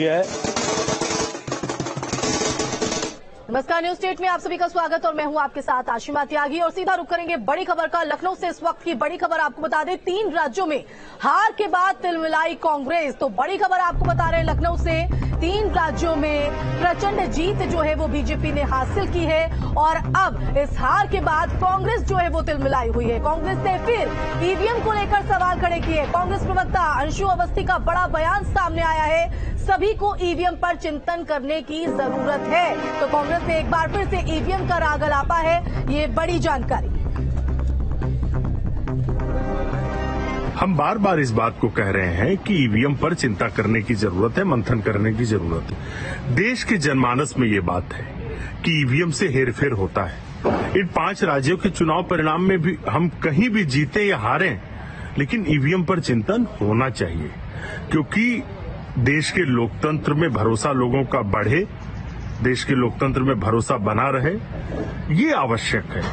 है। नमस्कार, news state में आप सभी का स्वागत और मैं हूं आपके साथ आशिमा त्यागी। और सीधा रुख करेंगे बड़ी खबर का। लखनऊ से इस वक्त की बड़ी खबर आपको बता दें, 3 राज्यों में हार के बाद तिलमिलाई कांग्रेस। तो बड़ी खबर आपको बता रहे हैं लखनऊ से, 3 राज्यों में प्रचंड जीत जो है वो बीजेपी ने हासिल की है और अब इस हार के बाद कांग्रेस जो है वो तिलमिलाई हुई है। कांग्रेस ने फिर ईवीएम को लेकर सवाल खड़े किए। कांग्रेस प्रवक्ता अंशु अवस्थी का बड़ा बयान सामने आया है, सभी को ईवीएम पर चिंतन करने की जरूरत है। तो कांग्रेस ने एक बार फिर से ईवीएम का राग अलापा है, ये बड़ी जानकारी। हम बार बार इस बात को कह रहे हैं कि ईवीएम पर चिंता करने की जरूरत है, मंथन करने की जरूरत है। देश के जनमानस में ये बात है कि ईवीएम से हेरफेर होता है। इन 5 राज्यों के चुनाव परिणाम में भी हम कहीं भी जीते या हारें, लेकिन ईवीएम पर चिंतन होना चाहिए, क्योंकि देश के लोकतंत्र में भरोसा लोगों का बढ़े, देश के लोकतंत्र में भरोसा बना रहे, ये आवश्यक है।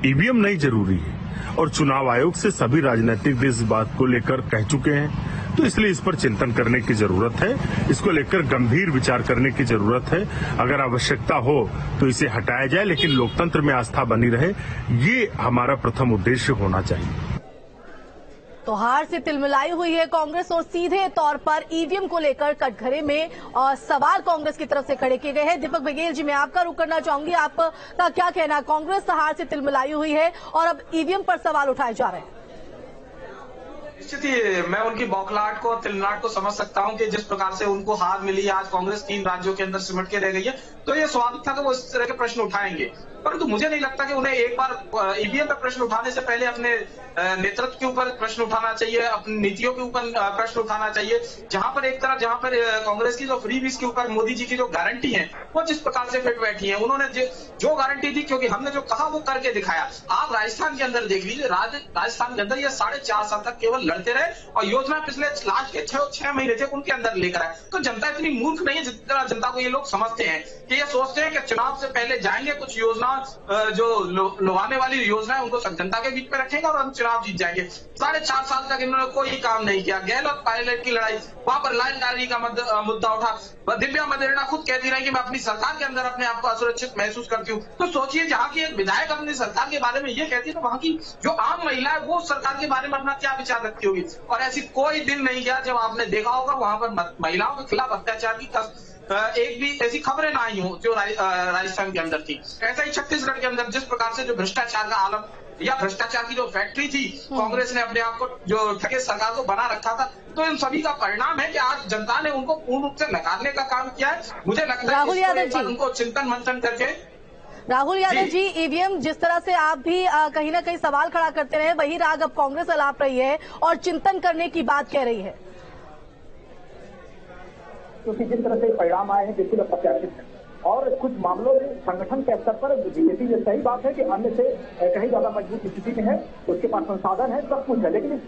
ईवीएम नहीं जरूरी है और चुनाव आयोग से सभी राजनीतिक दल इस बात को लेकर कह चुके हैं। तो इसलिए इस पर चिंतन करने की जरूरत है, इसको लेकर गंभीर विचार करने की जरूरत है। अगर आवश्यकता हो तो इसे हटाया जाए, लेकिन लोकतंत्र में आस्था बनी रहे, ये हमारा प्रथम उद्देश्य होना चाहिए। तो हार से तिलमिलाई हुई है कांग्रेस और सीधे तौर पर ईवीएम को लेकर कटघरे में सवाल कांग्रेस की तरफ से खड़े किए गए हैं। दीपक बघेल जी, मैं आपका रुख करना चाहूंगी, आपका क्या कहना? कांग्रेस हार से तिलमिलाई हुई है और अब ईवीएम पर सवाल उठाए जा रहे हैं। निश्चित ही मैं उनकी बौखलाहट को और तिलमिलाहट को समझ सकता हूं कि जिस प्रकार से उनको हार मिली, आज कांग्रेस 3 राज्यों के अंदर सिमट के रह गई है, तो ये स्वाभाविक था कि वो इस तरह के प्रश्न उठाएंगे। परंतु मुझे नहीं लगता कि उन्हें एक बार ईवीएम पर प्रश्न उठाने से पहले अपने नेतृत्व के ऊपर प्रश्न उठाना चाहिए, अपनी नीतियों के ऊपर प्रश्न उठाना चाहिए। जहां पर कांग्रेस की जो फ्रीबीज के ऊपर मोदी जी की जो गारंटी है वो जिस प्रकार से फिट बैठी है, उन्होंने जो गारंटी दी, क्योंकि हमने जो कहा वो करके दिखाया। आप राजस्थान के अंदर देख लीजिए, राजस्थान के अंदर ये 4.5 साल तक केवल लड़ते रहे और योजना पिछले लास्ट के 6 महीने थे उनके अंदर लेकर आए। तो जनता इतनी मूर्ख नहीं है जितना जनता को ये लोग समझते हैं कि ये सोचते हैं कि चुनाव से पहले जाएंगे, कुछ योजना जो लुभाने वाली योजना है उनको जनता के बीच में रखेंगे और हम चुनाव जीत जाएंगे। 4.5 साल तक इन्होंने कोई काम नहीं किया। गहलोत पायलट की लड़ाई, वहां पर लाइन गाड़ी का मुद्दा उठा। दिव्या मदेरणा खुद कहती रही कि मैं अपनी सरकार के अंदर अपने आप को असुरक्षित महसूस करती हूँ। तो सोचिए, जहां की एक विधायक अपनी सरकार के बारे में ये कहती है, तो वहां की जो आम महिला है वो सरकार के बारे में अपना क्या विचार रखती होगी। और ऐसी कोई दिन नहीं गया जब आपने देखा होगा वहां पर महिलाओं के खिलाफ अत्याचार की एक भी ऐसी खबरें ना आई हो जो राजस्थान के अंदर थी। ऐसा ही छत्तीसगढ़ के अंदर जिस प्रकार से जो भ्रष्टाचार का आलम या भ्रष्टाचार की जो फैक्ट्री थी, कांग्रेस ने अपने आप को जो ठगे सरकार को बना रखा था। तो इन सभी का परिणाम है कि आज जनता ने उनको पूर्ण रूप से नकारने का काम किया है। मुझे लगता है कि उनको चिंतन मंथन करके राहुल यादव जी, ईवीएम जिस तरह से आप भी कहीं ना कहीं सवाल खड़ा करते रहे, वही राग अब कांग्रेस अलाप रही है और चिंतन करने की बात कह रही है, क्योंकि जिस तरह से परिणाम आए हैं बिल्कुल अप्रत्याशित है। और कुछ मामलों में संगठन के स्तर पर बीजेपी, ये सही बात है कि अन्य से कहीं ज्यादा मजबूत स्थिति में है, उसके पास संसाधन है, सब कुछ है, लेकिन इसके